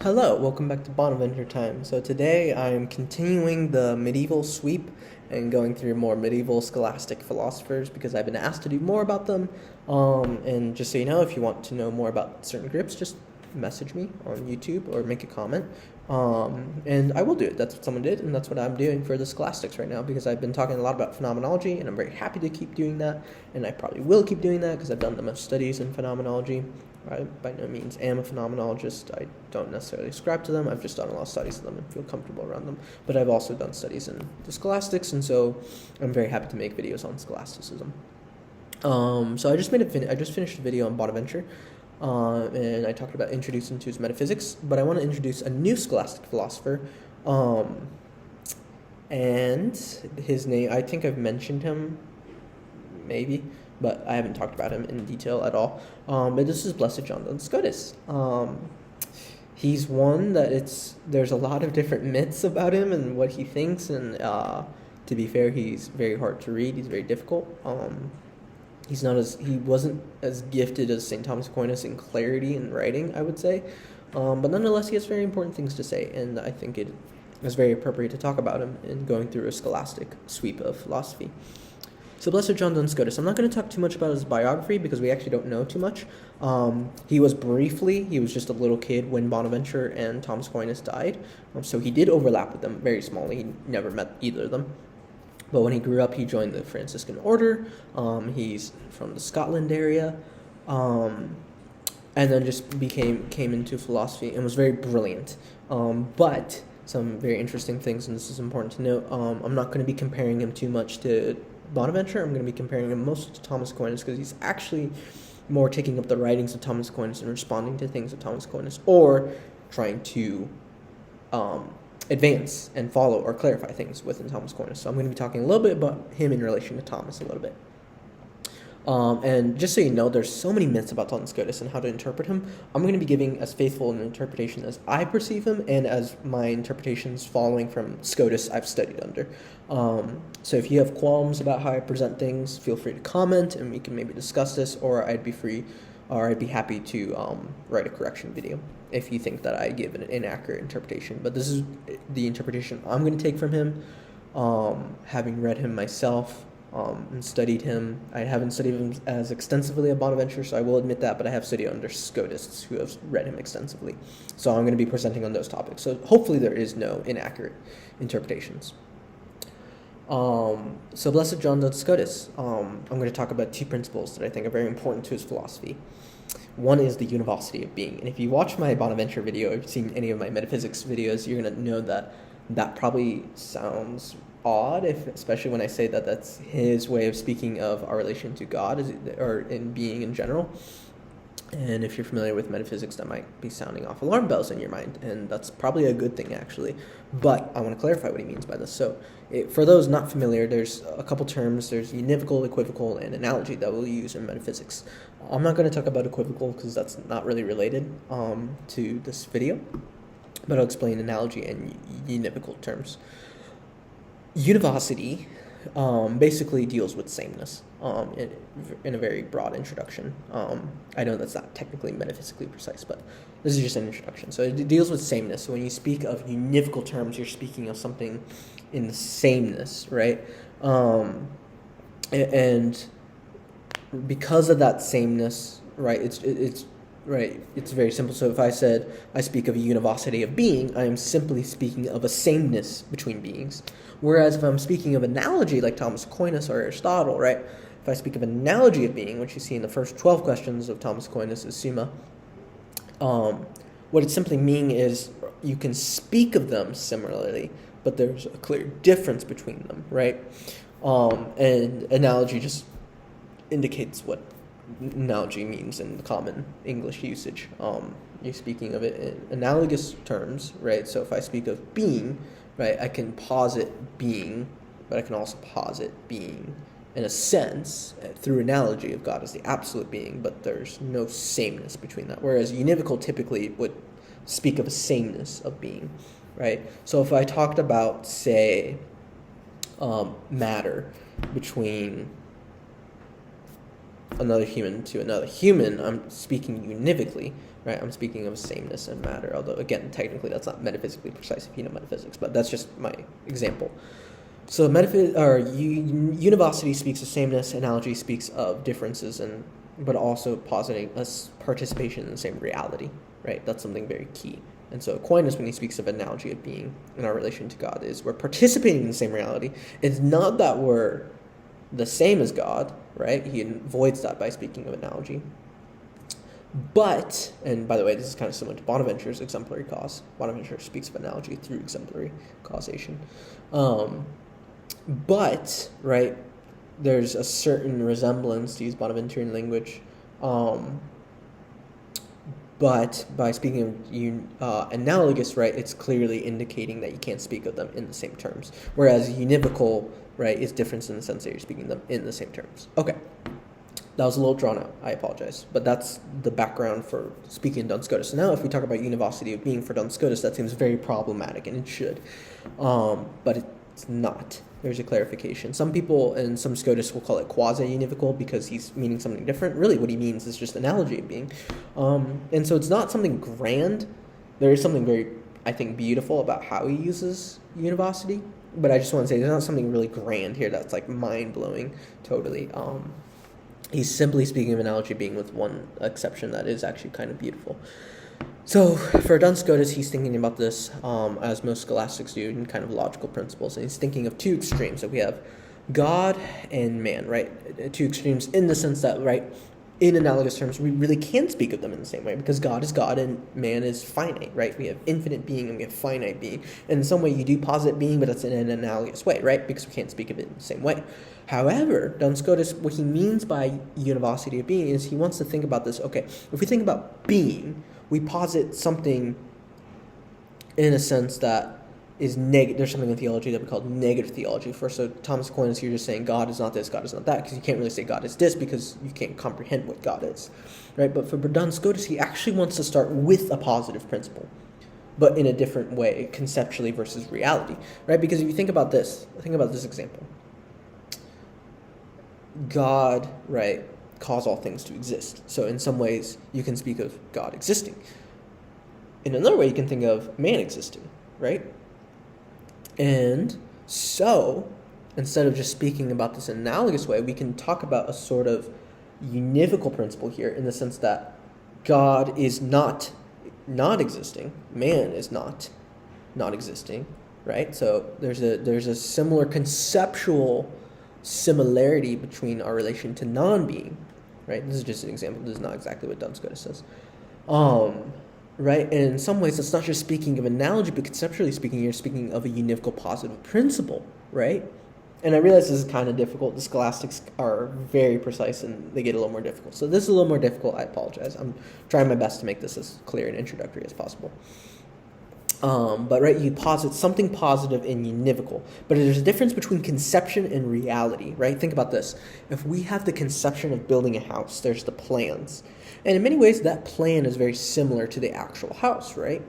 Hello, welcome back to Bonaventure time. So today I'm continuing the medieval sweep and going through more medieval scholastic philosophers because I've been asked to do more about them. And just so you know, if you want to know more about certain groups, just message me on YouTube or make a comment. And I will do it. That's what someone did, and that's what I'm doing for the scholastics right now because I've been talking a lot about phenomenology, and I'm very happy to keep doing that. And I probably will keep doing that because I've done the most studies in phenomenology. I by no means am a phenomenologist. I don't necessarily ascribe to them. I've just done a lot of studies of them and feel comfortable around them. But I've also done studies in the scholastics, and so I'm very happy to make videos on scholasticism. So I just finished a video on Bonaventure, and I talked about introducing to his metaphysics. But I want to introduce a new scholastic philosopher, and his name. I think I've mentioned him, maybe, but I haven't talked about him in detail at all. But this is Blessed John Duns Scotus. He's one that there's a lot of different myths about him and what he thinks, and to be fair, he's very hard to read. He's very difficult. He wasn't as gifted as St. Thomas Aquinas in clarity in writing, I would say, but nonetheless, he has very important things to say, and I think it is very appropriate to talk about him in going through a scholastic sweep of philosophy. So Blessed John Duns Scotus. I'm not going to talk too much about his biography because we actually don't know too much. He was just a little kid when Bonaventure and Thomas Aquinas died. So he did overlap with them very smallly. He never met either of them. But when he grew up, he joined the Franciscan order. He's from the Scotland area. And then just came into philosophy and was very brilliant. But some very interesting things, and this is important to note, I'm not going to be comparing him too much to Bonaventure. I'm going to be comparing him mostly to Thomas Aquinas because he's actually more taking up the writings of Thomas Aquinas and responding to things of Thomas Aquinas, or trying to advance and follow or clarify things within Thomas Aquinas. So I'm going to be talking a little bit about him in relation to Thomas a little bit. And just so you know, there's so many myths about Duns Scotus and how to interpret him. I'm going to be giving as faithful an interpretation as I perceive him and as my interpretations following from Scotus I've studied under. So if you have qualms about how I present things, feel free to comment and we can maybe discuss this, or I'd be happy to write a correction video if you think that I give an inaccurate interpretation. But this is the interpretation I'm going to take from him, having read him myself. And studied him. I haven't studied him as extensively at Bonaventure, so I will admit that, but I have studied under Scotists who have read him extensively. So I'm going to be presenting on those topics. So hopefully there is no inaccurate interpretations. So Blessed John Duns Scotus. I'm going to talk about two principles that I think are very important to his philosophy. One is the univocity of being. And if you watch my Bonaventure video, or you've seen any of my metaphysics videos, you're going to know that probably sounds odd, especially when I say that that's his way of speaking of our relation to God or in being in general. And if you're familiar with metaphysics, that might be sounding off alarm bells in your mind, and that's probably a good thing, actually. But I want to clarify what he means by this. So for those not familiar, there's a couple terms. There's univocal, equivocal, and analogy that we'll use in metaphysics. I'm not going to talk about equivocal because that's not really related to this video, but I'll explain analogy and univocal terms. Univocity basically deals with sameness in a very broad introduction. I know that's not technically metaphysically precise, but this is just an introduction. So it deals with sameness. So when you speak of univocal terms, you're speaking of something in the sameness, right? And because of that sameness, right, it's right, it's very simple. So if I said I speak of a univocity of being, I am simply speaking of a sameness between beings. Whereas if I'm speaking of analogy, like Thomas Aquinas or Aristotle, right, if I speak of analogy of being, which you see in the first 12 questions of Thomas Aquinas' Summa, what it simply means is you can speak of them similarly, but there's a clear difference between them, right? And analogy just indicates what analogy means in common English usage. You're speaking of it in analogous terms, right? So if I speak of being, right, I can posit being, but I can also posit being in a sense through analogy of God as the absolute being, but there's no sameness between that. Whereas univocal typically would speak of a sameness of being, right? So if I talked about, say, matter between another human to another human, I'm speaking univocally, right? I'm speaking of sameness and matter, although, again, technically that's not metaphysically precise if you know metaphysics, but that's just my example. So univocity speaks of sameness, analogy speaks of differences, but also positing us participation in the same reality, right? That's something very key. And so Aquinas, when he speaks of analogy of being in our relation to God, is we're participating in the same reality. It's not that we're the same as God, right? He avoids that by speaking of analogy. But, and by the way, this is kind of similar to Bonaventure's exemplary cause. Bonaventure speaks of analogy through exemplary causation. But, right, there's a certain resemblance, to use Bonaventuran language, but by speaking of analogous, right, it's clearly indicating that you can't speak of them in the same terms. Whereas univocal, right, is different in the sense that you're speaking them in the same terms. Okay. That was a little drawn out. I apologize. But that's the background for speaking in Duns Scotus. So now if we talk about univocity of being for Duns Scotus, that seems very problematic, and it should. But it's not. There's a clarification. Some people and some Scotus will call it quasi-univocal because he's meaning something different. Really what he means is just analogy of being. And so it's not something grand. There is something very, I think, beautiful about how he uses univocity. But I just want to say there's not something really grand here that's like mind-blowing totally. He's simply speaking of analogy being with one exception that is actually kind of beautiful. So for Duns Scotus, he's thinking about this as most scholastics do in kind of logical principles. And he's thinking of two extremes. So we have God and man, right? Two extremes in the sense that, right, in analogous terms, we really can speak of them in the same way because God is God and man is finite, right? We have infinite being and we have finite being. And in some way you do posit being, but it's in an analogous way, right? Because we can't speak of it in the same way. However, Duns Scotus, what he means by univocity of being is he wants to think about this, okay, if we think about being, we posit something in a sense that is negative. There's something in theology that we call negative theology. First, so Thomas Aquinas, you're just saying God is not this, God is not that, because you can't really say God is this because you can't comprehend what God is, right? But for Duns Scotus, he actually wants to start with a positive principle, but in a different way, conceptually versus reality, right? Because if you think about this example. God, right, cause all things to exist. So in some ways, you can speak of God existing. In another way, you can think of man existing, right? And so, instead of just speaking about this analogous way, we can talk about a sort of univocal principle here in the sense that God is not existing, man is not existing, right? So there's a similar conceptual similarity between our relation to non-being, right? This is just an example. This is not exactly what Duns Scotus says. Right? And in some ways, it's not just speaking of analogy, but conceptually speaking, you're speaking of a univocal positive principle, right? And I realize this is kind of difficult. The scholastics are very precise, and they get a little more difficult. So this is a little more difficult. I apologize. I'm trying my best to make this as clear and introductory as possible. But right, you posit something positive in univocal. But there's a difference between conception and reality, right? Think about this. If we have the conception of building a house, there's the plans. And in many ways, that plan is very similar to the actual house, right?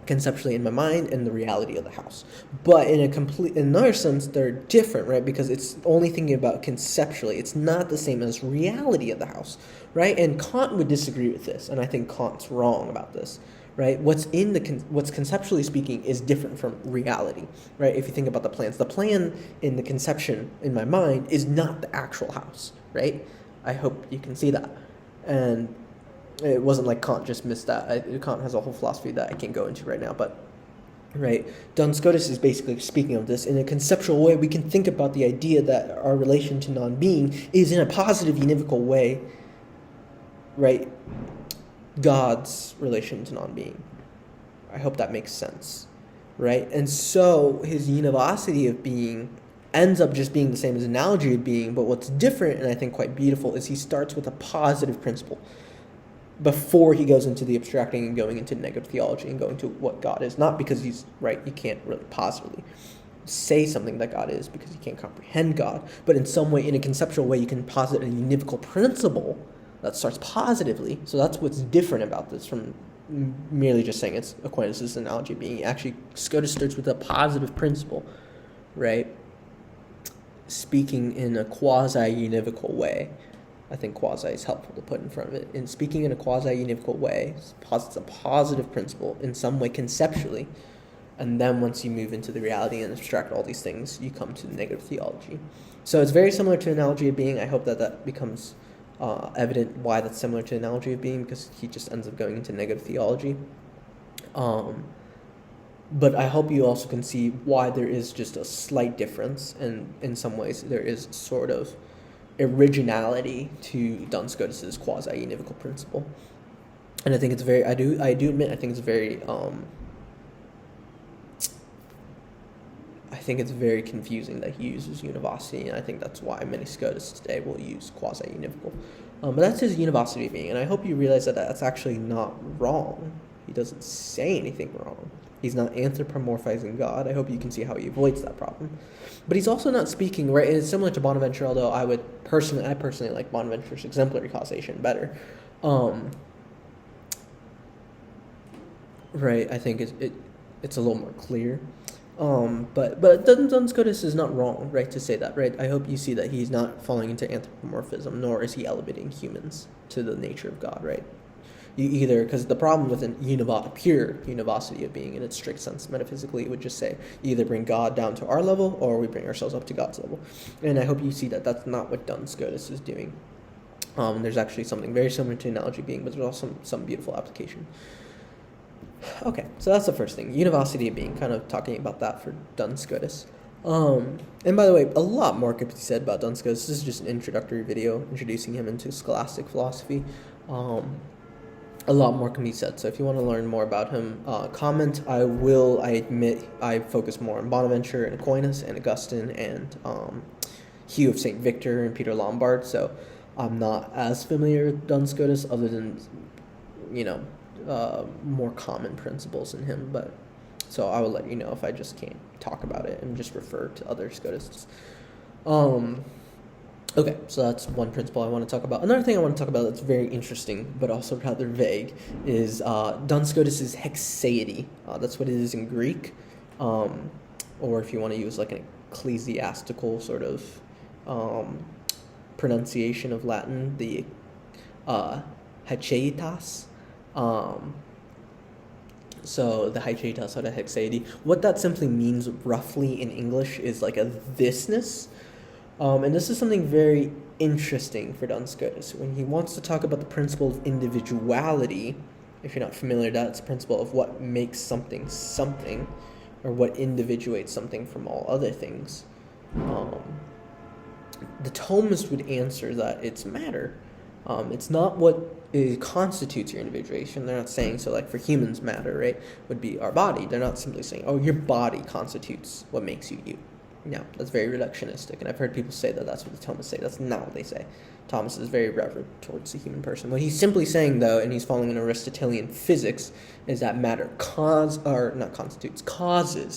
Conceptually in my mind and the reality of the house. But in another sense, they're different, right? Because it's only thinking about conceptually. It's not the same as reality of the house, right? And Kant would disagree with this, and I think Kant's wrong about this. Right, what's conceptually speaking is different from reality. Right, if you think about the plans, the plan in the conception in my mind is not the actual house. Right, I hope you can see that. And it wasn't like Kant just missed that. Kant has a whole philosophy that I can't go into right now. But right, Duns Scotus is basically speaking of this in a conceptual way. We can think about the idea that our relation to non-being is in a positive univocal way. Right. God's relation to non-being. I hope that makes sense, right? And so his univocity of being ends up just being the same as analogy of being, but what's different, and I think quite beautiful, is he starts with a positive principle before he goes into the abstracting and going into negative theology and going to what God is. Not because he's, right, you can't really positively say something that God is because you can't comprehend God, but in some way, in a conceptual way, you can posit a univocal principle that starts positively. So that's what's different about this from merely just saying it's Aquinas' analogy being. Actually, Scotus starts with a positive principle, right? Speaking in a quasi-univocal way. I think quasi is helpful to put in front of it. In speaking in a quasi-univocal way, posits a positive principle in some way conceptually, and then once you move into the reality and abstract all these things, you come to negative theology. So it's very similar to analogy of being. I hope that becomes evident why that's similar to analogy of being, because he just ends up going into negative theology. But I hope you also can see why there is just a slight difference, and in some ways there is sort of originality to Duns Scotus's quasi-univocal principle. And I think it's very, I do admit, I think it's very, I think it's very confusing that he uses univocity, and I think that's why many Scotists today will use quasi-univocal. But that's his univocity being, and I hope you realize that that's actually not wrong. He doesn't say anything wrong. He's not anthropomorphizing God. I hope you can see how he avoids that problem. But he's also not speaking, right, and it's similar to Bonaventure, although I personally like Bonaventure's exemplary causation better. Right, I think it's a little more clear. But Duns Scotus is not wrong, right, to say that, right? I hope you see that he's not falling into anthropomorphism, nor is he elevating humans to the nature of God, right? You either, because the problem with pure univocity of being in its strict sense metaphysically would just say you either bring God down to our level or we bring ourselves up to God's level. And I hope you see that that's not what Duns Scotus is doing. There's actually something very similar to analogy being, but there's also some beautiful application. Okay, so that's the first thing. Univocity of being, kind of talking about that for Duns Scotus. And by the way, a lot more could be said about Duns Scotus. This is just an introductory video introducing him into scholastic philosophy. A lot more can be said, so if you want to learn more about him, comment. I admit I focus more on Bonaventure and Aquinas and Augustine and Hugh of St. Victor and Peter Lombard, so I'm not as familiar with Duns Scotus other than, more common principles in him, but so I will let you know if I just can't talk about it and just refer to other Scotists. Okay, so that's one principle I want to talk about. Another thing I want to talk about that's very interesting, but also rather vague, is Duns Scotus's Hacceity. That's what it is in Greek, or if you want to use like an ecclesiastical sort of pronunciation of Latin, the Hacceitas. So the Hacceitas or the Hacceity. What that simply means roughly in English is like a thisness. And this is something very interesting for Duns Scotus. When he wants to talk about the principle of individuality, if you're not familiar, that's the principle of what makes something something, or what individuates something from all other things. The Thomist would answer that it's matter. It's not what constitutes your individuation. They're not saying, so like for humans, matter, right, would be our body. They're not simply saying, oh, your body constitutes what makes you you. No, that's very reductionistic, and I've heard people say that that's what the Thomists say. That's not what they say. Thomas is very reverent towards the human person. What he's simply saying, though, and he's following an Aristotelian physics, is that matter causes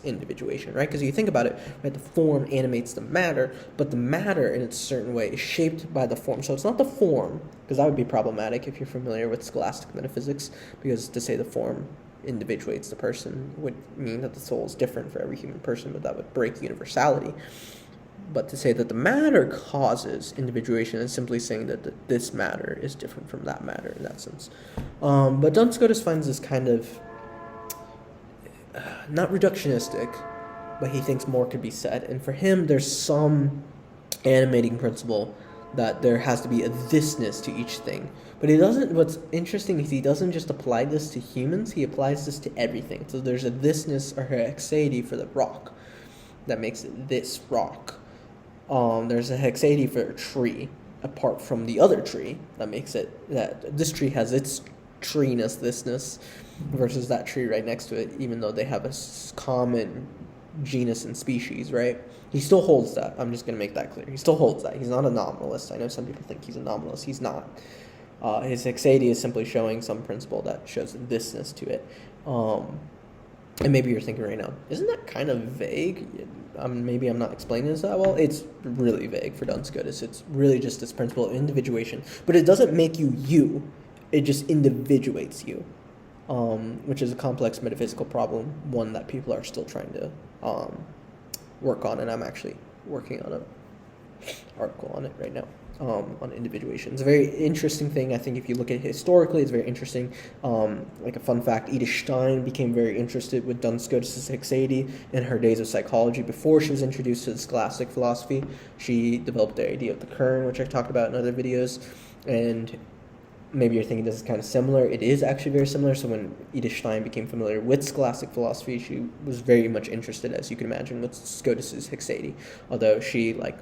individuation, right? Because you think about it, right, the form animates the matter, but the matter in its certain way is shaped by the form. So it's not the form, because that would be problematic if you're familiar with scholastic metaphysics, because to say the form individuates the person would mean that the soul is different for every human person, but that would break universality. But to say that the matter causes individuation is simply saying that this matter is different from that matter in that sense. But Duns Scotus finds this kind of not reductionistic, but he thinks more could be said. And for him, there's some animating principle that there has to be a thisness to each thing. But he doesn't, what's interesting is he doesn't just apply this to humans, he applies this to everything. So there's a thisness or Hacceity for the rock that makes it this rock. There's a Hacceity for a tree apart from the other tree that makes it that this tree has its treeness, thisness, versus that tree right next to it, even though they have a common genus and species, right? He still holds that. I'm just going to make that clear. He still holds that. He's not a nominalist. I know some people think he's a nominalist. He's not. His Hacceity is simply showing some principle that shows thisness to it. And maybe you're thinking right now, isn't that kind of vague? Maybe I'm not explaining this that well. It's really vague for Duns Scotus. It's really just this principle of individuation. But it doesn't make you you. It just individuates you, which is a complex metaphysical problem, one that people are still trying to work on, and I'm actually working on it. article on it right now. On individuation. It's a very interesting thing. I think if you look at it historically, it's very interesting. Like a fun fact, Edith Stein became very interested with Duns Scotus' Hacceity in her days of psychology before she was introduced to the scholastic philosophy. She developed the idea of the kern, which I talked about in other videos, and maybe you're thinking this is kind of similar. It is actually very similar. So when Edith Stein became familiar with scholastic philosophy, she was very much interested, as you can imagine, with Scotus' Hacceity, although she, like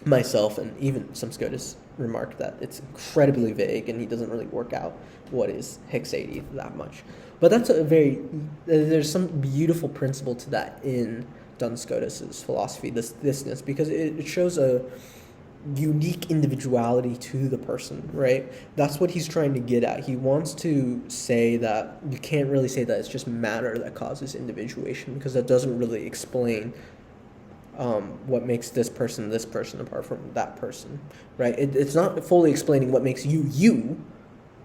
myself and even some Scotus, remarked that it's incredibly vague and he doesn't really work out what is Hacceity that much. But that's there's some beautiful principle to that in Duns Scotus' philosophy, thisness, because it shows a unique individuality to the person, right? That's what he's trying to get at. He wants to say that you can't really say that it's just matter that causes individuation, because that doesn't really explain what makes this person apart from that person, right? It's not fully explaining what makes you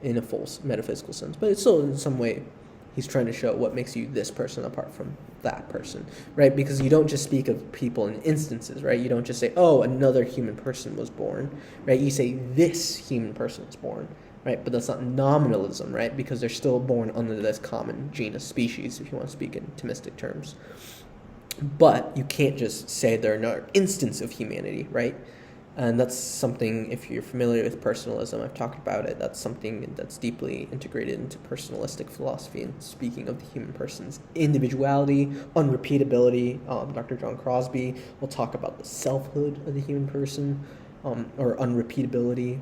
in a full metaphysical sense, but it's still in some way he's trying to show what makes you this person apart from that person, right? Because you don't just speak of people in instances, right? You don't just say, oh, another human person was born, right? You say this human person was born, right? But that's not nominalism, right? Because they're still born under this common genus species, if you want to speak in Thomistic terms. But you can't just say they're another instance of humanity, right? And that's something, if you're familiar with personalism, I've talked about it, that's something that's deeply integrated into personalistic philosophy and speaking of the human person's individuality, unrepeatability. Dr. John Crosby will talk about the selfhood of the human person, or unrepeatability.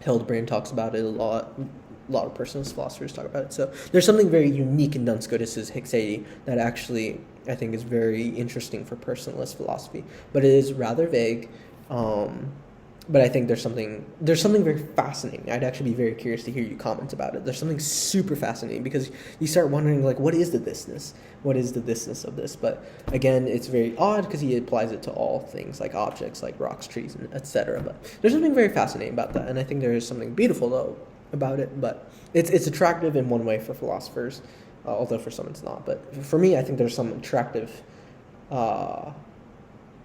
Hildebrand talks about it a lot. A lot of personalist philosophers talk about it. So there's something very unique in Duns Scotus' Hacceity that actually I think is very interesting for personalist philosophy. But it is rather vague. But I think there's something very fascinating. I'd actually be very curious to hear you comment about it. There's something super fascinating because you start wondering, like, what is the thisness? What is the thisness of this? But again, it's very odd because he applies it to all things, like objects, like rocks, trees, and etc. But there's something very fascinating about that, and I think there is something beautiful though about it. But it's attractive in one way for philosophers, although for some it's not. But for me, I think there's some attractive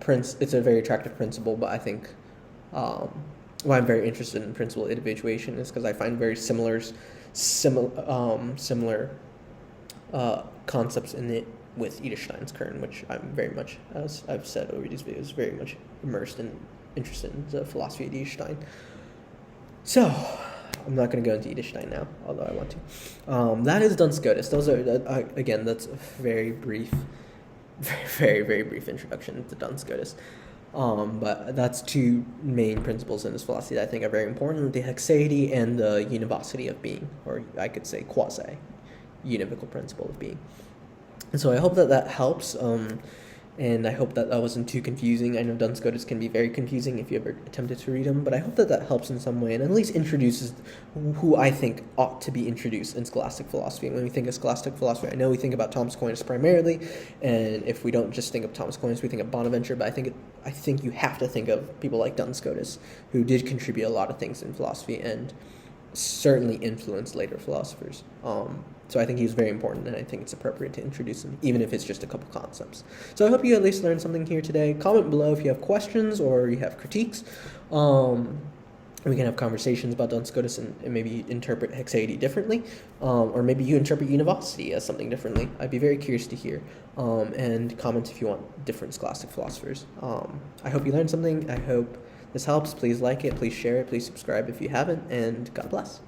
it's a very attractive principle, but I think why I'm very interested in principle individuation is because I find very similar concepts in it with Edith Stein's kern, which I'm very much, as I've said over these videos, very much immersed and interested in the philosophy of Edith Stein. So I'm not going to go into Edith Stein now, although I want to. That is Duns Scotus. Those are, again, that's a very brief, very, very brief introduction to Duns Scotus. But that's two main principles in this philosophy that I think are very important: the Hacceity and the Univocity of being, or I could say quasi-univocal principle of being. And so I hope that helps, and I hope that wasn't too confusing. I know Duns Scotus can be very confusing if you ever attempted to read them, but I hope that helps in some way and at least introduces who I think ought to be introduced in scholastic philosophy. And when we think of scholastic philosophy, I know we think about Thomas Aquinas primarily, and if we don't just think of Thomas Aquinas, we think of Bonaventure, but I think you have to think of people like Duns Scotus, who did contribute a lot of things in philosophy and certainly influenced later philosophers. So I think he was very important, and I think it's appropriate to introduce him, even if it's just a couple concepts. So I hope you at least learned something here today. Comment below if you have questions or you have critiques. We can have conversations about Duns Scotus and maybe interpret Hacceity differently, or maybe you interpret Univocity as something differently. I'd be very curious to hear, and comment if you want different scholastic philosophers. I hope you learned something. I hope this helps. Please like it. Please share it. Please subscribe if you haven't, and God bless.